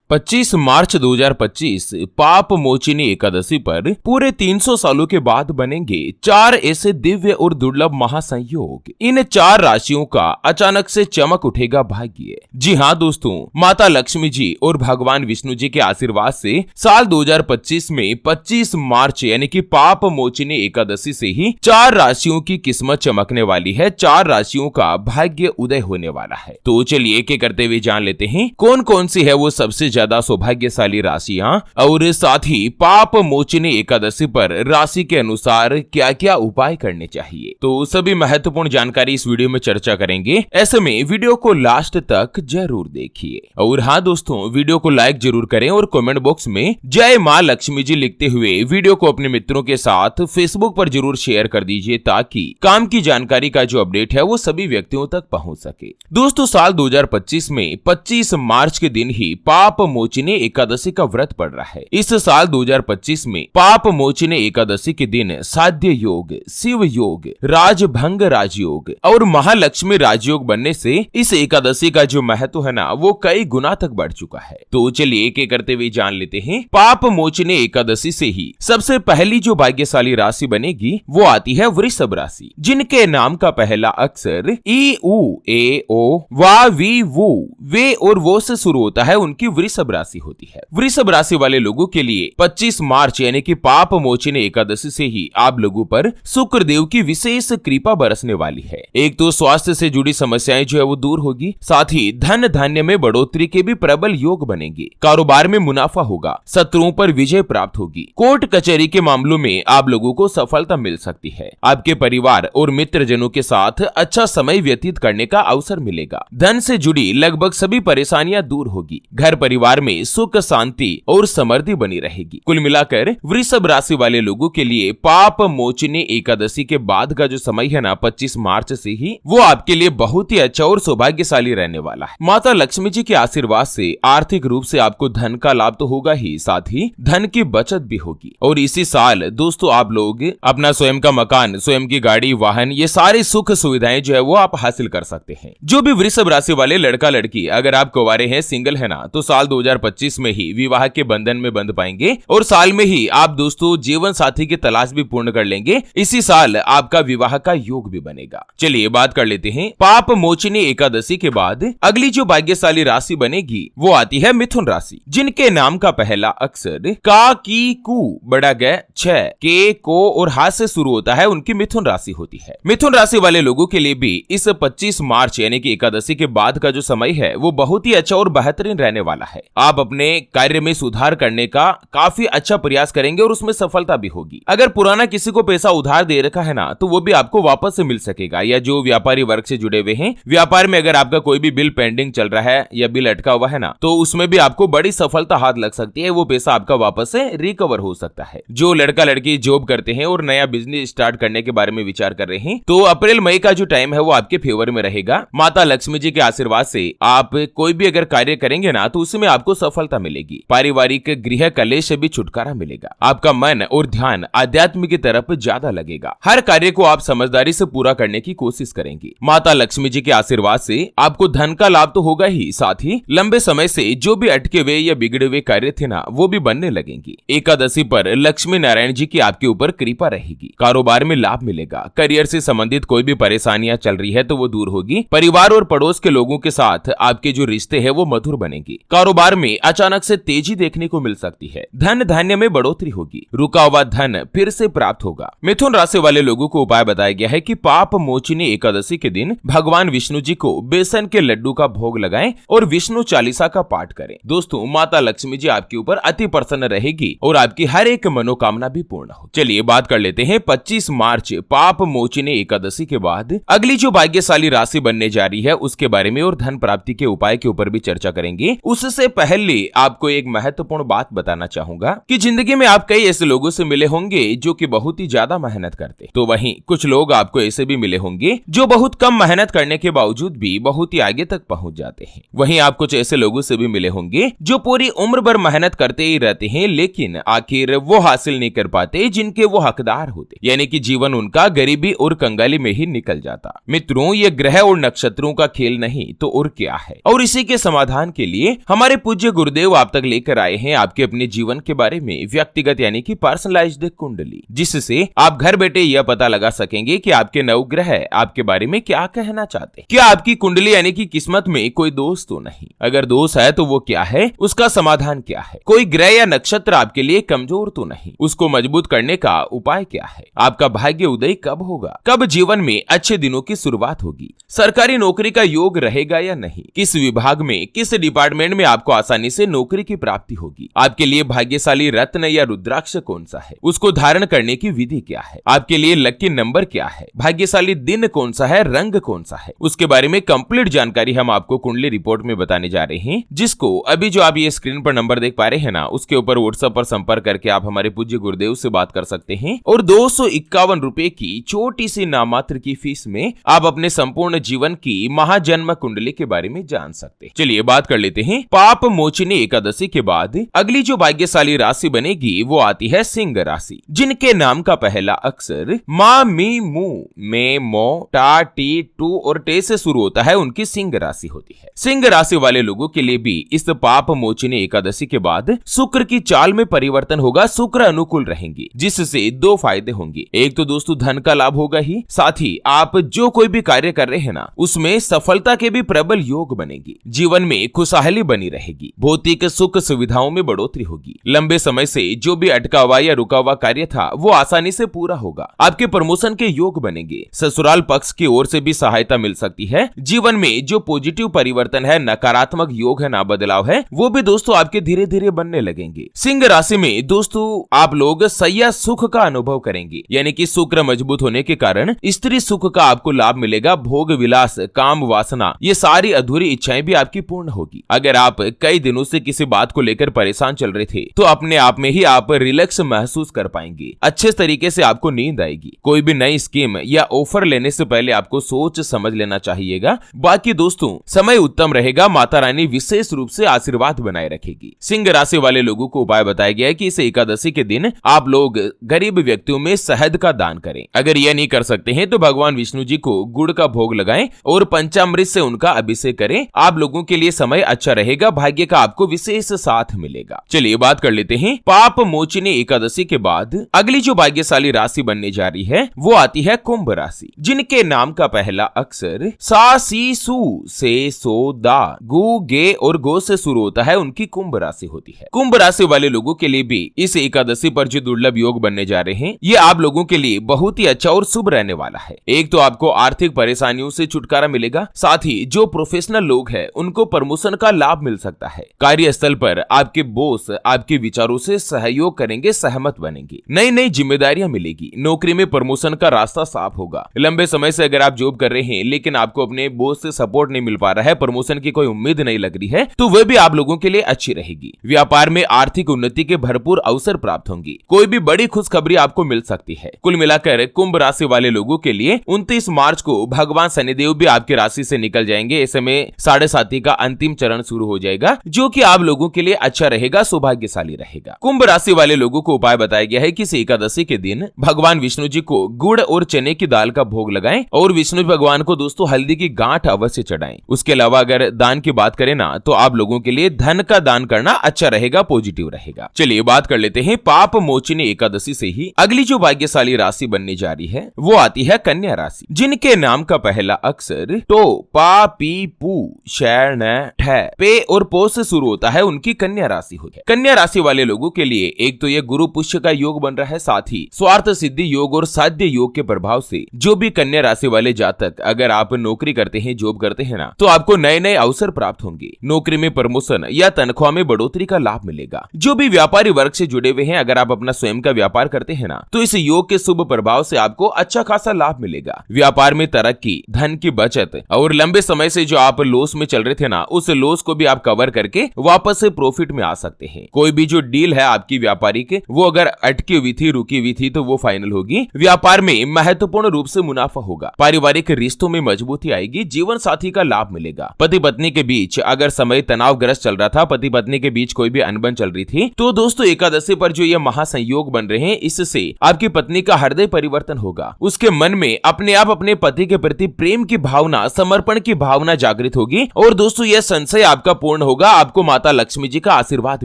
25 मार्च 2025 पाप मोचिनी एकादशी पर पूरे 300 सालों के बाद बनेंगे 4 ऐसे दिव्य और दुर्लभ महासंयोग। इन 4 राशियों का अचानक से चमक उठेगा भाग्य। जी हाँ दोस्तों, माता लक्ष्मी जी और भगवान विष्णु जी के आशीर्वाद से साल 2025 में 25 मार्च यानी कि पाप मोचिनी एकादशी से ही 4 राशियों की किस्मत चमकने वाली है। 4 राशियों का भाग्य उदय होने वाला है। तो चलिए एक एक करते हुए जान लेते हैं कौन कौन सी है वो सबसे ज्यादा सौभाग्यशाली राशियां, और साथ ही पाप मोचनी एकादशी पर राशि के अनुसार क्या क्या उपाय करने चाहिए। तो सभी महत्वपूर्ण जानकारी इस वीडियो में चर्चा करेंगे। ऐसे में वीडियो को लास्ट तक जरूर देखिए। और हाँ दोस्तों, वीडियो को लाइक जरूर करें और कमेंट बॉक्स में जय मां लक्ष्मी जी लिखते हुए वीडियो को अपने मित्रों के साथ फेसबुक पर जरूर शेयर कर दीजिए, ताकि काम की जानकारी का जो अपडेट है वो सभी व्यक्तियों तक पहुंच सके। दोस्तों, साल 2025 में 25 मार्च के दिन ही पाप मोचनी एकादशी का व्रत पड़ रहा है। इस साल 2025 में पाप मोचनी एकादशी के दिन साध्य योग, शिव योग, राजभंग राजयोग और महालक्ष्मी राजयोग बनने से इस एकादशी का जो महत्व है ना वो कई गुना तक बढ़ चुका है। तो चलिए एक एक करते हुए जान लेते हैं। पाप मोचनी एकादशी से ही सबसे पहली जो भाग्यशाली राशि बनेगी वो आती है वृषभ राशि, जिनके नाम का पहला अक्षर ई उ ए ओ वा वी वू वे और वो से शुरू होता है, उनकी वृषभ राशि होती है। वृषभ राशि वाले लोगों के लिए 25 मार्च यानी कि पाप मोचनी एकादशी से ही आप लोगों पर शुक्र देव की विशेष कृपा बरसने वाली है। एक तो स्वास्थ्य से जुड़ी समस्याएं जो है वो दूर होगी, साथ ही धन धान्य में बढ़ोतरी के भी प्रबल योग बनेंगे। कारोबार में मुनाफा होगा, शत्रुओं पर विजय प्राप्त होगी। कोर्ट कचहरी के मामलों में आप लोगों को सफलता मिल सकती है। आपके परिवार और मित्रजनों के साथ अच्छा समय व्यतीत करने का अवसर मिलेगा। धन से जुड़ी लगभग सभी परेशानियां दूर होगी। घर परिवार में सुख शांति और समृद्धि बनी रहेगी। कुल मिलाकर वृषभ राशि वाले लोगों के लिए पाप मोचनी एकादशी के बाद का जो समय है ना 25 मार्च से ही, वो आपके लिए बहुत ही अच्छा और सौभाग्यशाली रहने वाला है। माता लक्ष्मी जी के आशीर्वाद से आर्थिक रूप से आपको धन का लाभ तो होगा ही, साथ ही धन की बचत भी होगी। और इसी साल दोस्तों आप लोग अपना स्वयं का मकान, स्वयं की गाड़ी, वाहन, ये सारी सुख सुविधाएं जो है वो आप हासिल कर सकते हैं। जो भी वृषभ राशि वाले लड़का लड़की अगर आप कुंवारे हैं, सिंगल है ना, तो साल 2025 में ही विवाह के बंधन में बंध पाएंगे और साल में ही आप दोस्तों जीवन साथी की तलाश भी पूर्ण कर लेंगे। इसी साल आपका विवाह का योग भी बनेगा। चलिए बात कर लेते हैं पाप मोचनी एकादशी के बाद अगली जो भाग्यशाली राशि बनेगी वो आती है मिथुन राशि, जिनके नाम का पहला अक्षर का की कु बड़ा ग छ के को और हाथ से शुरू होता है, उनकी मिथुन राशि होती है। मिथुन राशि वाले लोगों के लिए भी इस 25 मार्च यानी कि एकादशी के बाद का जो समय है वो बहुत ही अच्छा और बेहतरीन रहने वाला है। आप अपने कार्य में सुधार करने का काफी अच्छा प्रयास करेंगे और उसमें सफलता भी होगी। अगर पुराना किसी को पैसा उधार दे रखा है ना, तो वो भी आपको वापस से मिल सकेगा। या जो व्यापारी वर्ग से जुड़े हुए हैं, व्यापार में अगर आपका कोई भी बिल पेंडिंग चल रहा है या बिल अटका हुआ है ना, तो उसमें भी आपको बड़ी सफलता हाथ लग सकती है। वो पैसा आपका वापस से रिकवर हो सकता है। जो लड़का लड़की जॉब करते हैं और नया बिजनेस स्टार्ट करने के बारे में विचार कर रहे हैं, तो अप्रैल मई का जो टाइम है वो आपके फेवर में रहेगा। माता लक्ष्मी जी के आशीर्वाद से आप कोई भी अगर कार्य करेंगे ना, तो उसमें आपको सफलता मिलेगी। पारिवारिक गृह कलेश से भी छुटकारा मिलेगा। आपका मन और ध्यान आध्यात्म की तरफ ज्यादा लगेगा। हर कार्य को आप समझदारी से पूरा करने की कोशिश करेंगे। माता लक्ष्मी जी के आशीर्वाद से आपको धन का लाभ तो होगा ही, साथ ही लंबे समय से जो भी अटके हुए या बिगड़े हुए कार्य थे ना, वो भी बनने लगेंगे। एकादशी पर लक्ष्मी नारायण जी की आपके ऊपर कृपा रहेगी। कारोबार में लाभ मिलेगा। करियर से संबंधित कोई भी परेशानियां चल रही है तो वो दूर होगी। परिवार और पड़ोस के लोगों के साथ आपके जो रिश्ते हैं वो मधुर बनेंगे। कारोबार में अचानक से तेजी देखने को मिल सकती है। धन धान्य में बढ़ोतरी होगी। रुका हुआ धन फिर से प्राप्त होगा। मिथुन राशि वाले लोगों को उपाय बताया गया है कि पाप मोचनी एकादशी के दिन भगवान विष्णु जी को बेसन के लड्डू का भोग लगाएं और विष्णु चालीसा का पाठ करें। दोस्तों, माता लक्ष्मी जी आपके ऊपर अति प्रसन्न रहेगी और आपकी हर एक मनोकामना भी पूर्ण हो। चलिए बात कर लेते हैं 25 मार्च पाप मोचनी एकादशी के बाद अगली जो भाग्यशाली राशि बनने जा रही है उसके बारे में और धन प्राप्ति के उपाय के ऊपर भी चर्चा करेंगे। उससे पहले आपको एक महत्वपूर्ण बात बताना चाहूंगा कि जिंदगी में आप कई ऐसे लोगों से मिले होंगे जो कि बहुत ही ज्यादा मेहनत करते, तो वहीं कुछ लोग आपको ऐसे भी मिले होंगे जो बहुत कम मेहनत करने के बावजूद भी बहुत ही आगे तक पहुंच जाते हैं। वहीं आप कुछ ऐसे लोगों से भी मिले होंगे जो पूरी उम्र भर मेहनत करते ही रहते हैं, लेकिन आखिर वो हासिल नहीं कर पाते जिनके वो हकदार होते, यानी कि जीवन उनका गरीबी और कंगाली में ही निकल जाता। मित्रों, ये ग्रह और नक्षत्रों का खेल नहीं तो और क्या है। और इसी के समाधान के लिए हमारे हमारे पूज्य गुरुदेव आप तक लेकर आए हैं आपके अपने जीवन के बारे में व्यक्तिगत यानी कि पर्सनलाइज्ड कुंडली, जिससे आप घर बैठे यह पता लगा सकेंगे कि आपके नवग्रह आपके बारे में क्या कहना चाहते हैं। क्या आपकी कुंडली यानी कि किस्मत में कोई दोष तो नहीं? अगर दोष है तो वो क्या है, उसका समाधान क्या है? कोई ग्रह या नक्षत्र आपके लिए कमजोर तो नहीं, उसको मजबूत करने का उपाय क्या है? आपका भाग्य उदय कब होगा? कब जीवन में अच्छे दिनों की शुरुआत होगी? सरकारी नौकरी का योग रहेगा या नहीं? किस विभाग में, किस डिपार्टमेंट में आपको आसानी से नौकरी की प्राप्ति होगी? आपके लिए भाग्यशाली रत्न या रुद्राक्ष कौन सा है? उसको धारण करने की विधि क्या है? आपके लिए लकी नंबर क्या है? भाग्यशाली दिन कौन सा है? रंग कौन सा है? उसके बारे में कंप्लीट जानकारी हम आपको कुंडली रिपोर्ट में बताने जा रहे हैं, जिसको अभी जो आप ये स्क्रीन पर नंबर देख पा रहे हैं ना, उसके ऊपर व्हाट्सएप पर संपर्क करके आप हमारे पूज्य गुरुदेव से बात कर सकते हैं और 251 रुपए की छोटी सी नामात्र की फीस में आप अपने संपूर्ण जीवन की महाजन्म कुंडली के बारे में जान सकते हैं। चलिए बात कर लेते हैं। पाप मोचिनी एकादशी के बाद अगली जो भाग्यशाली राशि बनेगी वो आती है सिंह राशि, जिनके नाम का पहला अक्षर मा मी मू में मो टा टी टू और टे से शुरू होता है, उनकी सिंह राशि होती है। सिंह राशि वाले लोगों के लिए भी इस पाप मोचिनी एकादशी के बाद शुक्र की चाल में परिवर्तन होगा, शुक्र अनुकूल रहेंगे, जिससे दो फायदे होंगे। एक तो दोस्तों धन का लाभ होगा ही, साथ ही आप जो कोई भी कार्य कर रहे हैं ना, उसमें सफलता के भी प्रबल योग बनेगी। जीवन में खुशहाली बनी रहेगी, भौतिक सुख सुविधाओं में बढ़ोतरी होगी। लंबे समय से जो भी अटका हुआ या रुका हुआ कार्य था वो आसानी से पूरा होगा। आपके प्रमोशन के योग बनेंगे। ससुराल पक्ष की ओर से भी सहायता मिल सकती है। जीवन में जो पॉजिटिव परिवर्तन है, नकारात्मक योग है ना, बदलाव है, वो भी दोस्तों आपके धीरे धीरे बनने लगेंगे। सिंह राशि में दोस्तों आप लोग सैया सुख का अनुभव करेंगे, यानी कि शुक्र मजबूत होने के कारण स्त्री सुख का आपको लाभ मिलेगा। भोग विलास, काम वासना, ये सारी अधूरी इच्छाएं भी आपकी पूर्ण होगी। अगर आप कई दिनों से किसी बात को लेकर परेशान चल रहे थे तो अपने आप में ही आप रिलैक्स महसूस कर पाएंगे। अच्छे तरीके से आपको नींद आएगी। कोई भी नई स्कीम या ऑफर लेने से पहले आपको सोच समझ लेना चाहिएगा। बाकी दोस्तों समय उत्तम रहेगा। माता रानी विशेष रूप से आशीर्वाद बनाए रखेगी। सिंह राशि वाले लोगों को उपाय बताया गया है कि इस एकादशी के दिन आप लोग गरीब व्यक्तियों में शहद का दान करें। अगर यह नहीं कर सकते हैं तो भगवान विष्णु जी को गुड़ का भोग लगाएं और पंचामृत से उनका अभिषेक करें। आप लोगों के लिए समय अच्छा रहेगा। भाग्य का आपको विशेष साथ मिलेगा। चलिए बात कर लेते हैं। पाप मोचिनी एकादशी के बाद अगली जो भाग्यशाली राशि बनने जा रही है वो आती है कुंभ राशि, जिनके नाम का पहला अक्षर सा सी सू से सो दा गु गे और गो से शुरू होता है, उनकी कुंभ राशि होती है। कुंभ राशि वाले लोगों के लिए भी इस एकादशी पर जो दुर्लभ योग बनने जा रहे हैं, ये आप लोगों के लिए बहुत ही अच्छा और शुभ रहने वाला है। एक तो आपको आर्थिक परेशानियों से छुटकारा मिलेगा, साथ ही जो प्रोफेशनल लोग हैं उनको प्रमोशन का लाभ मिल सकता है। कार्यस्थल पर आपके बॉस आपके विचारों से सहयोग करेंगे, सहमत बनेंगे। नई नई जिम्मेदारियां मिलेगी। नौकरी में प्रमोशन का रास्ता साफ होगा। लंबे समय से अगर आप जॉब कर रहे हैं लेकिन आपको अपने बॉस से सपोर्ट नहीं मिल पा रहा है, प्रमोशन की कोई उम्मीद नहीं लग रही है, तो वह भी आप लोगों के लिए अच्छी रहेगी। व्यापार में आर्थिक उन्नति के भरपूर अवसर प्राप्त होंगे। कोई भी बड़ी खुशखबरी आपको मिल सकती है। कुल मिलाकर कुंभ राशि वाले लोगों के लिए 29 मार्च को भगवान शनिदेव भी आपकी राशि से निकल जाएंगे। ऐसे में 7.5 का अंतिम चरण शुरू हो जाएगा, जो कि आप लोगों के लिए अच्छा रहेगा, सौभाग्यशाली रहेगा। कुंभ राशि वाले लोगों को उपाय बताया गया है कि इस एकादशी के दिन भगवान विष्णु जी को गुड़ और चने की दाल का भोग लगाएं और विष्णु भगवान को दोस्तों हल्दी की गांठ अवश्य चढ़ाएं। उसके अलावा अगर दान की बात करें ना, तो आप लोगों के लिए धन का दान करना अच्छा रहेगा, पॉजिटिव रहेगा। चलिए बात कर लेते हैं। पाप मोचिनी एकादशी से ही अगली जो भाग्यशाली राशि बनने जा रही है वो आती है कन्या राशि, जिनके नाम का पहला अक्षर टो पा पी पू शैण ठे पे और पो से शुरू होता है, उनकी कन्या राशि होती है। कन्या राशि वाले लोगों के लिए एक तो ये गुरु पुष्य का योग बन रहा है, साथ ही स्वार्थ सिद्धि योग और साध्य योग के प्रभाव से जो भी कन्या राशि वाले जातक अगर आप नौकरी करते हैं, जॉब करते हैं ना, तो आपको नए नए अवसर प्राप्त होंगे। नौकरी में प्रमोशन या तनख्वाह में बढ़ोतरी का लाभ मिलेगा। जो भी व्यापारी वर्ग से जुड़े हुए हैं, अगर आप अपना स्वयं का व्यापार करते हैं ना, तो इस योग के शुभ प्रभाव से आपको अच्छा खासा लाभ मिलेगा। व्यापार में तरक्की, धन की बचत और लंबे समय से जो आप लॉस में चल रहे थे ना, उस लॉस को भी आप कवर करके वापस से प्रॉफिट में आ सकते हैं। कोई भी जो डील है आपकी व्यापारी के, वो अगर अटकी हुई थी, रुकी हुई थी, तो वो फाइनल होगी। व्यापार में महत्वपूर्ण रूप से मुनाफा होगा। पारिवारिक रिश्तों में मजबूती आएगी। जीवन साथी का लाभ मिलेगा। पति पत्नी के बीच अगर समय तनावग्रस्त चल रहा था, पति पत्नी के बीच कोई भी अनबन चल रही थी, तो दोस्तों एकादशी पर जो ये महासंयोग बन रहे हैं, इससे आपकी पत्नी का हृदय परिवर्तन होगा। उसके मन में अपने आप अपने पति के प्रति प्रेम की भावना, समर्पण की भावना जागृत होगी और दोस्तों यह संशय आपका पूर्ण होगा, आपको माता लक्ष्मी जी का आशीर्वाद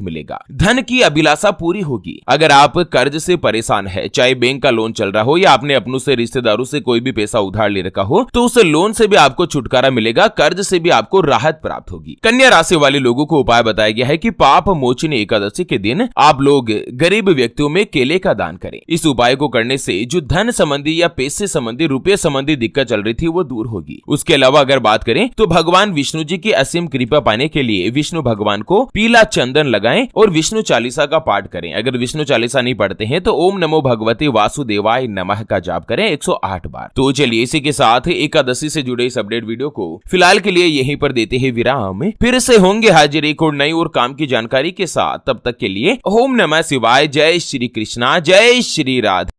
मिलेगा, धन की अभिलाषा पूरी होगी। अगर आप कर्ज से परेशान है, चाहे बैंक का लोन चल रहा हो या आपने अपनों से, रिश्तेदारों से कोई भी पैसा उधार ले रखा हो, तो उस लोन से भी आपको छुटकारा मिलेगा, कर्ज से भी आपको राहत प्राप्त होगी। कन्या राशि वाले लोगों को उपाय बताया गया है कि पाप मोचनी एकादशी के दिन आप लोग गरीब व्यक्तियों में केले का दान करें। इस उपाय को करने से जो धन संबंधी या पैसे संबंधी, रुपये संबंधी दिक्कत चल रही थी वो दूर होगी। उसके अलावा अगर बात करें तो भगवान विष्णु जी की असीम कृपा पाने के लिए विष्णु भगवान को पीला चंदन लगाएं और विष्णु चालीसा का पाठ करें। अगर विष्णु चालीसा नहीं पढ़ते हैं तो ओम नमो भगवते वासुदेवाय नमः का जाप करें 108 बार। तो चलिए इसी के साथ एकादशी से जुड़े इस अपडेट वीडियो को फिलहाल के लिए यहीं पर देते हैं विराम। फिर से होंगे हाजिर एक और नई और काम की जानकारी के साथ। तब तक के लिए ओम नमः शिवाय। जय श्री कृष्णा, जय श्री राधे।